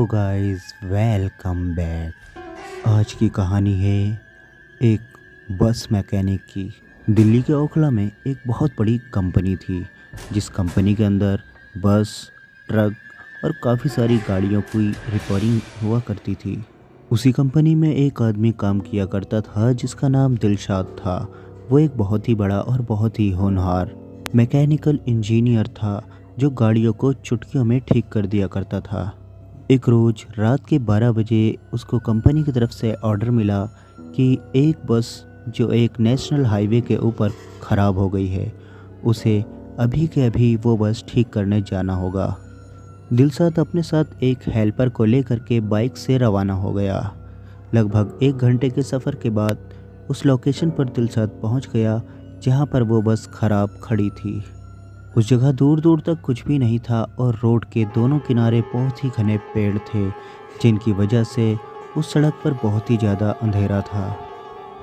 Guys, welcome back. आज की कहानी है एक बस मैकेनिक की। दिल्ली के ओखला में एक बहुत बड़ी कंपनी थी, जिस कंपनी के अंदर बस, ट्रक और काफ़ी सारी गाड़ियों की रिपेयरिंग हुआ करती थी। उसी कंपनी में एक आदमी काम किया करता था जिसका नाम दिलशाद था। वो एक बहुत ही बड़ा और बहुत ही होनहार मैकेनिकल इंजीनियर था, जो गाड़ियों को चुटकियों में ठीक कर दिया करता था। एक रोज़ रात के 12 बजे उसको कंपनी की तरफ से ऑर्डर मिला कि एक बस जो एक नेशनल हाईवे के ऊपर ख़राब हो गई है, उसे अभी के अभी वो बस ठीक करने जाना होगा। दिलशाद अपने साथ एक हेल्पर को लेकर के बाइक से रवाना हो गया। लगभग 1 घंटे के सफ़र के बाद उस लोकेशन पर दिलशाद पहुंच गया जहां पर वो बस ख़राब खड़ी थी। उस जगह दूर दूर तक कुछ भी नहीं था और रोड के दोनों किनारे बहुत ही घने पेड़ थे, जिनकी वजह से उस सड़क पर बहुत ही ज़्यादा अंधेरा था।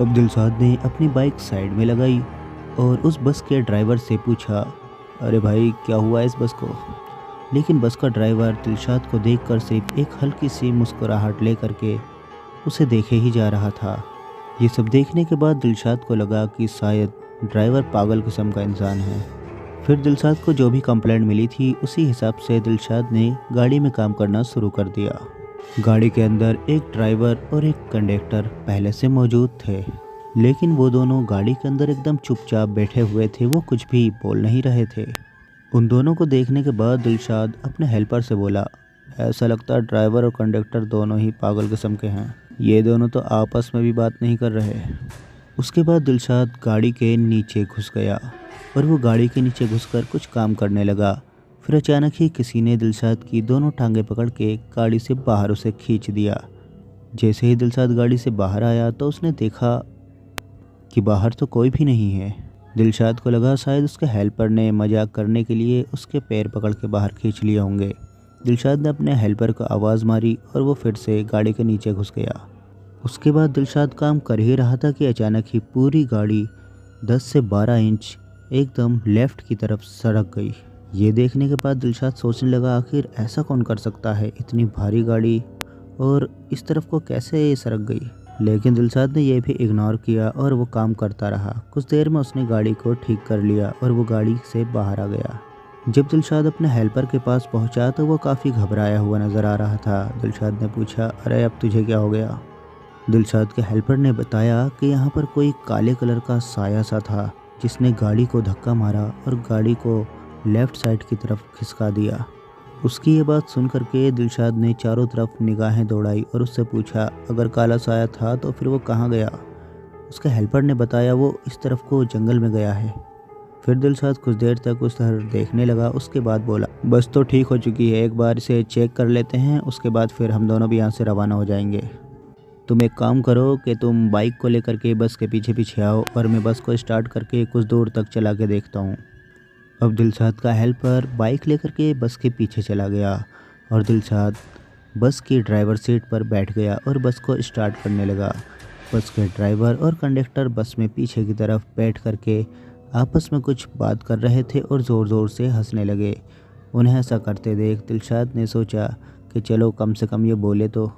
अब दिलशाद ने अपनी बाइक साइड में लगाई और उस बस के ड्राइवर से पूछा, अरे भाई, क्या हुआ इस बस को? लेकिन बस का ड्राइवर दिलशाद को देखकर सिर्फ एक हल्की सी मुस्कुराहट लेकर के उसे देखे ही जा रहा था। ये सब देखने के बाद दिलशाद को लगा कि शायद ड्राइवर पागल किस्म का इंसान है। फिर दिलशाद को जो भी कंप्लेंट मिली थी, उसी हिसाब से दिलशाद ने गाड़ी में काम करना शुरू कर दिया। गाड़ी के अंदर एक ड्राइवर और एक कंडक्टर पहले से मौजूद थे, लेकिन वो दोनों गाड़ी के अंदर एकदम चुपचाप बैठे हुए थे। वो कुछ भी बोल नहीं रहे थे। उन दोनों को देखने के बाद दिलशाद अपने हेल्पर से बोला, ऐसा लगता है ड्राइवर और कंडक्टर दोनों ही पागल किस्म के हैं। ये दोनों तो आपस में भी बात नहीं कर रहे। उसके बाद दिलशाद गाड़ी के नीचे घुस गया और वो गाड़ी के नीचे घुसकर कुछ काम करने लगा। फिर अचानक ही किसी ने दिलशाद की दोनों टांगें पकड़ के गाड़ी से बाहर उसे खींच दिया। जैसे ही दिलशाद गाड़ी से बाहर आया तो उसने देखा कि बाहर तो कोई भी नहीं है। दिलशाद को लगा शायद उसके हेल्पर ने मजाक करने के लिए उसके पैर पकड़ के बाहर खींच लिए होंगे। दिलशाद ने अपने हेल्पर को आवाज़ मारी और वो फिर से गाड़ी के नीचे घुस गया। उसके बाद दिलशाद काम कर ही रहा था कि अचानक ही पूरी गाड़ी 10 से 12 इंच एकदम लेफ़्ट की तरफ सड़क गई। ये देखने के बाद दिलशाद सोचने लगा, आखिर ऐसा कौन कर सकता है, इतनी भारी गाड़ी और इस तरफ को कैसे सड़क गई। लेकिन दिलशाद ने यह भी इग्नोर किया और वो काम करता रहा। कुछ देर में उसने गाड़ी को ठीक कर लिया और वो गाड़ी से बाहर आ गया। जब दिलशाद अपने हेल्पर के पास पहुंचा तो वो काफ़ी घबराया हुआ नज़र आ रहा था। दिलशाद ने पूछा, अरे अब तुझे क्या हो गया? दिलशाद के हेल्पर ने बताया कि यहाँ पर कोई काले कलर का साया सा था, जिसने गाड़ी को धक्का मारा और गाड़ी को लेफ़्ट साइड की तरफ खिसका दिया। उसकी ये बात सुन करके दिलशाद ने चारों तरफ निगाहें दौड़ाई और उससे पूछा, अगर काला साया था तो फिर वो कहाँ गया? उसके हेल्पर ने बताया, वो इस तरफ को जंगल में गया है। फिर दिलशाद कुछ देर तक उस तरफ देखने लगा। उसके बाद बोला, बस तो ठीक हो चुकी है, एक बार इसे चेक कर लेते हैं, उसके बाद फिर हम दोनों भी यहाँ से रवाना हो जाएंगे। तुम एक काम करो कि तुम बाइक को लेकर के बस के पीछे पीछे आओ और मैं बस को स्टार्ट करके कुछ दूर तक चला के देखता हूँ। अब दिलशाद का हेल्पर बाइक लेकर के बस के पीछे चला गया और दिलशाद बस की ड्राइवर सीट पर बैठ गया और बस को स्टार्ट करने लगा। बस के ड्राइवर और कंडक्टर बस में पीछे की तरफ बैठ करके आपस में कुछ बात कर रहे थे और ज़ोर ज़ोर से हंसने लगे। उन्हें ऐसा करते देख दिलशाद ने सोचा कि चलो कम से कम ये बोले तो।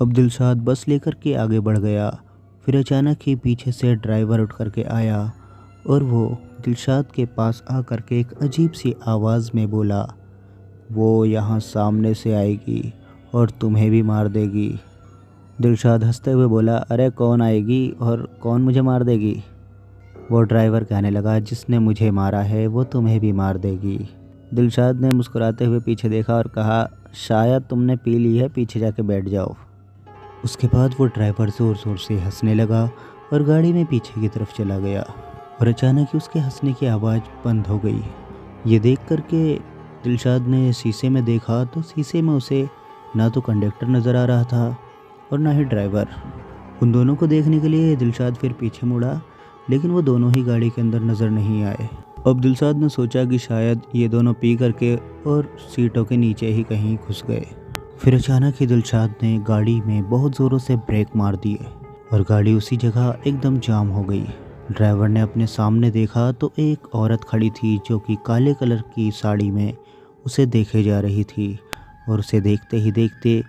अब दिलशाद बस लेकर के आगे बढ़ गया। फिर अचानक ही पीछे से ड्राइवर उठ करके आया और वो दिलशाद के पास आकर के एक अजीब सी आवाज़ में बोला, वो यहाँ सामने से आएगी और तुम्हें भी मार देगी। दिलशाद हंसते हुए बोला, अरे कौन आएगी और कौन मुझे मार देगी? वो ड्राइवर कहने लगा, जिसने मुझे मारा है वो तुम्हें भी मार देगी। दिलशाद ने मुस्कुराते हुए पीछे देखा और कहा, शायद तुमने पी ली है, पीछे जाके बैठ जाओ। उसके बाद वो ड्राइवर ज़ोर ज़ोर से हंसने लगा और गाड़ी में पीछे की तरफ चला गया और अचानक ही उसके हंसने की आवाज़ बंद हो गई। ये देख कर के दिलशाद ने शीशे में देखा तो शीशे में उसे ना तो कंडक्टर नज़र आ रहा था और ना ही ड्राइवर। उन दोनों को देखने के लिए दिलशाद फिर पीछे मुड़ा, लेकिन वो दोनों ही गाड़ी के अंदर नज़र नहीं आए। अब दिलशाद ने सोचा कि शायद ये दोनों पी करके और सीटों के नीचे ही कहीं घुस गए। फिर अचानक ही दिलशाद ने गाड़ी में बहुत ज़ोरों से ब्रेक मार दिए और गाड़ी उसी जगह एकदम जाम हो गई। ड्राइवर ने अपने सामने देखा तो एक औरत खड़ी थी जो कि काले कलर की साड़ी में उसे देखे जा रही थी और उसे देखते ही देखते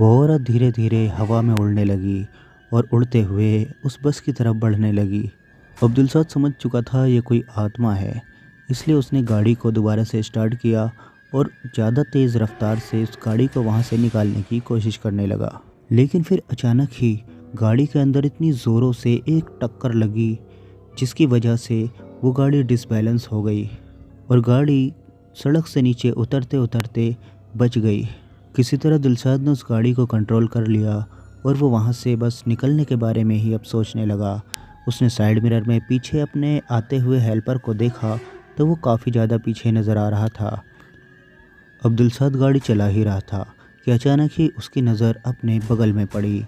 वो औरत धीरे धीरे हवा में उड़ने लगी और उड़ते हुए उस बस की तरफ बढ़ने लगी। अब दिलशाद समझ चुका था ये कोई आत्मा है, इसलिए उसने गाड़ी को दोबारा से स्टार्ट किया और ज़्यादा तेज़ रफ्तार से उस गाड़ी को वहाँ से निकालने की कोशिश करने लगा। लेकिन फिर अचानक ही गाड़ी के अंदर इतनी ज़ोरों से एक टक्कर लगी जिसकी वजह से वो गाड़ी डिसबैलेंस हो गई और गाड़ी सड़क से नीचे उतरते उतरते बच गई। किसी तरह दिलशाद ने उस गाड़ी को कंट्रोल कर लिया और वो वहाँ से बस निकलने के बारे में ही अब सोचने लगा। उसने साइड मिरर में पीछे अपने आते हुए हेल्पर को देखा तो वो काफ़ी ज़्यादा पीछे नज़र आ रहा था। अब दिलशाद गाड़ी चला ही रहा था कि अचानक ही उसकी नज़र अपने बगल में पड़ी।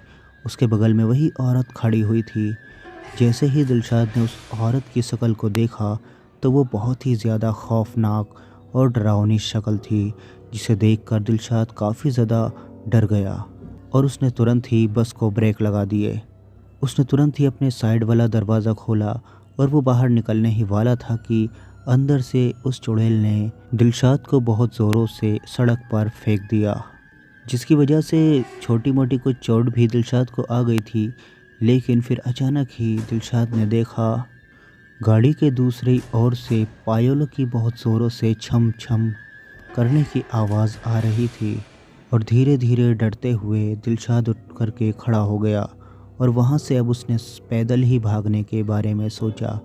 उसके बगल में वही औरत खड़ी हुई थी। जैसे ही दिलशाद ने उस औरत की शक्ल को देखा तो वो बहुत ही ज़्यादा खौफनाक और डरावनी शक्ल थी, जिसे देखकर दिलशाद काफ़ी ज़्यादा डर गया और उसने तुरंत ही बस को ब्रेक लगा दिए। उसने तुरंत ही अपने साइड वाला दरवाज़ा खोला और वो बाहर निकलने ही वाला था कि अंदर से उस चुड़ैल ने दिलशाद को बहुत ज़ोरों से सड़क पर फेंक दिया, जिसकी वजह से छोटी मोटी कुछ चोट भी दिलशाद को आ गई थी। लेकिन फिर अचानक ही दिलशाद ने देखा गाड़ी के दूसरी ओर से पायलों की बहुत ज़ोरों से छम छम करने की आवाज़ आ रही थी और धीरे धीरे डरते हुए दिलशाद उठ कर के खड़ा हो गया और वहाँ से अब उसने पैदल ही भागने के बारे में सोचा।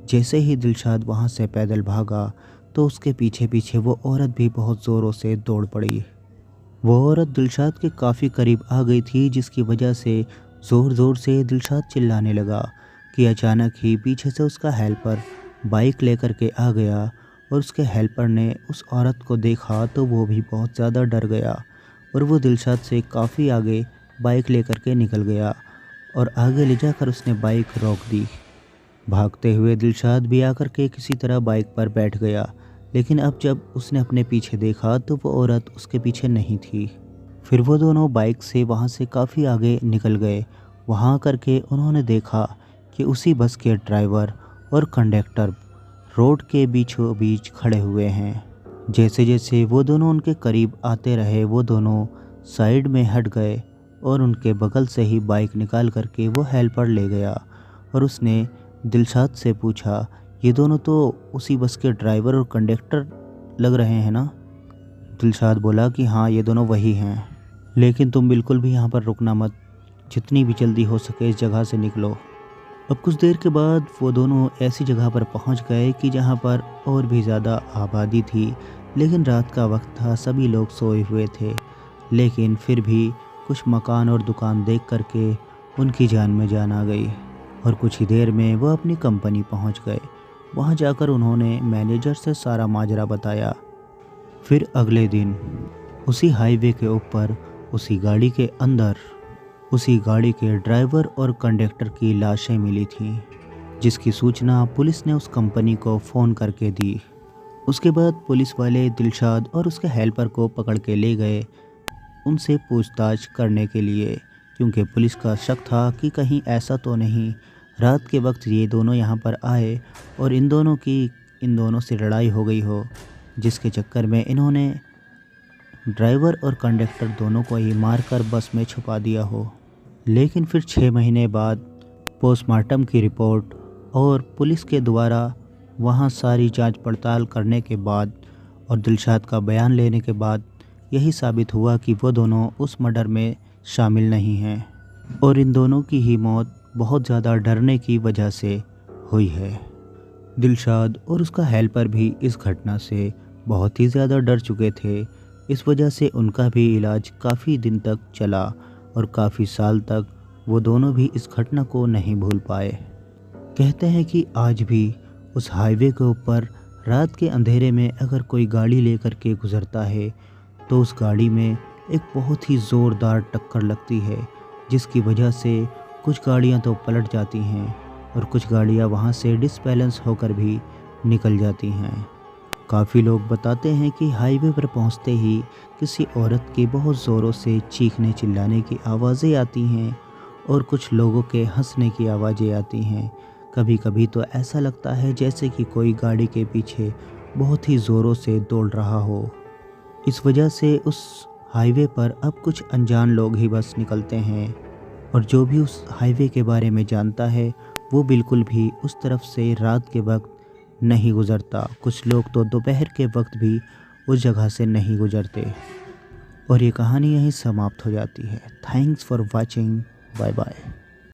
जैसे ही दिलशाद वहाँ से पैदल भागा तो उसके पीछे पीछे वो औरत भी बहुत ज़ोरों से दौड़ पड़ी। वो औरत दिलशाद के काफ़ी करीब आ गई थी, जिसकी वजह से ज़ोर ज़ोर से दिलशाद चिल्लाने लगा कि अचानक ही पीछे से उसका हेल्पर बाइक लेकर के आ गया और उसके हेल्पर ने उस औरत को देखा तो वो भी बहुत ज़्यादा डर गया और वो दिलशाद से काफ़ी आगे बाइक लेकर के निकल गया और आगे ले जाकर उसने बाइक रोक दी। भागते हुए दिलशाद भी आकर के किसी तरह बाइक पर बैठ गया, लेकिन अब जब उसने अपने पीछे देखा तो वो औरत उसके पीछे नहीं थी। फिर वो दोनों बाइक से वहाँ से काफ़ी आगे निकल गए। वहाँ करके उन्होंने देखा कि उसी बस के ड्राइवर और कंडक्टर रोड के बीचों बीच खड़े हुए हैं। जैसे जैसे वो दोनों उनके करीब आते रहे वो दोनों साइड में हट गए और उनके बगल से ही बाइक निकाल करके वो हेल्पर ले गया और उसने दिलशाद से पूछा, ये दोनों तो उसी बस के ड्राइवर और कंडक्टर लग रहे हैं ना? दिलशाद बोला कि हाँ, ये दोनों वही हैं, लेकिन तुम बिल्कुल भी यहाँ पर रुकना मत, जितनी भी जल्दी हो सके इस जगह से निकलो। अब कुछ देर के बाद वो दोनों ऐसी जगह पर पहुँच गए कि जहाँ पर और भी ज़्यादा आबादी थी, लेकिन रात का वक्त था, सभी लोग सोए हुए थे। लेकिन फिर भी कुछ मकान और दुकान देख करके उनकी जान में जान आ गई और कुछ ही देर में वो अपनी कंपनी पहुंच गए। वहां जाकर उन्होंने मैनेजर से सारा माजरा बताया। फिर अगले दिन उसी हाईवे के ऊपर उसी गाड़ी के अंदर उसी गाड़ी के ड्राइवर और कंडक्टर की लाशें मिली थीं, जिसकी सूचना पुलिस ने उस कंपनी को फ़ोन करके दी। उसके बाद पुलिस वाले दिलशाद और उसके हेल्पर को पकड़ के ले गए उनसे पूछताछ करने के लिए, क्योंकि पुलिस का शक था कि कहीं ऐसा तो नहीं रात के वक्त ये दोनों यहाँ पर आए और इन दोनों से लड़ाई हो गई हो, जिसके चक्कर में इन्होंने ड्राइवर और कंडक्टर दोनों को ही मारकर बस में छुपा दिया हो। लेकिन फिर 6 महीने बाद पोस्टमार्टम की रिपोर्ट और पुलिस के द्वारा वहाँ सारी जांच पड़ताल करने के बाद और दिलशाद का बयान लेने के बाद यही साबित हुआ कि वो दोनों उस मर्डर में शामिल नहीं हैं और इन दोनों की ही मौत बहुत ज़्यादा डरने की वजह से हुई है। दिलशाद और उसका हेल्पर भी इस घटना से बहुत ही ज़्यादा डर चुके थे। इस वजह से उनका भी इलाज काफ़ी दिन तक चला और काफ़ी साल तक वो दोनों भी इस घटना को नहीं भूल पाए। कहते हैं कि आज भी उस हाईवे के ऊपर रात के अंधेरे में अगर कोई गाड़ी लेकर के गुज़रता है तो उस गाड़ी में एक बहुत ही ज़ोरदार टक्कर लगती है, जिसकी वजह से कुछ गाड़ियां तो पलट जाती हैं और कुछ गाड़ियां वहां से डिसबैलेंस होकर भी निकल जाती हैं। काफ़ी लोग बताते हैं कि हाईवे पर पहुंचते ही किसी औरत के बहुत ज़ोरों से चीखने चिल्लाने की आवाज़ें आती हैं और कुछ लोगों के हंसने की आवाज़ें आती हैं। कभी कभी तो ऐसा लगता है जैसे कि कोई गाड़ी के पीछे बहुत ही ज़ोरों से दौड़ रहा हो। इस वजह से उस हाईवे पर अब कुछ अनजान लोग ही बस निकलते हैं और जो भी उस हाईवे के बारे में जानता है वो बिल्कुल भी उस तरफ से रात के वक्त नहीं गुज़रता। कुछ लोग तो दोपहर के वक्त भी उस जगह से नहीं गुज़रते। और ये कहानी यहीं समाप्त हो जाती है। Thanks for watching. Bye bye.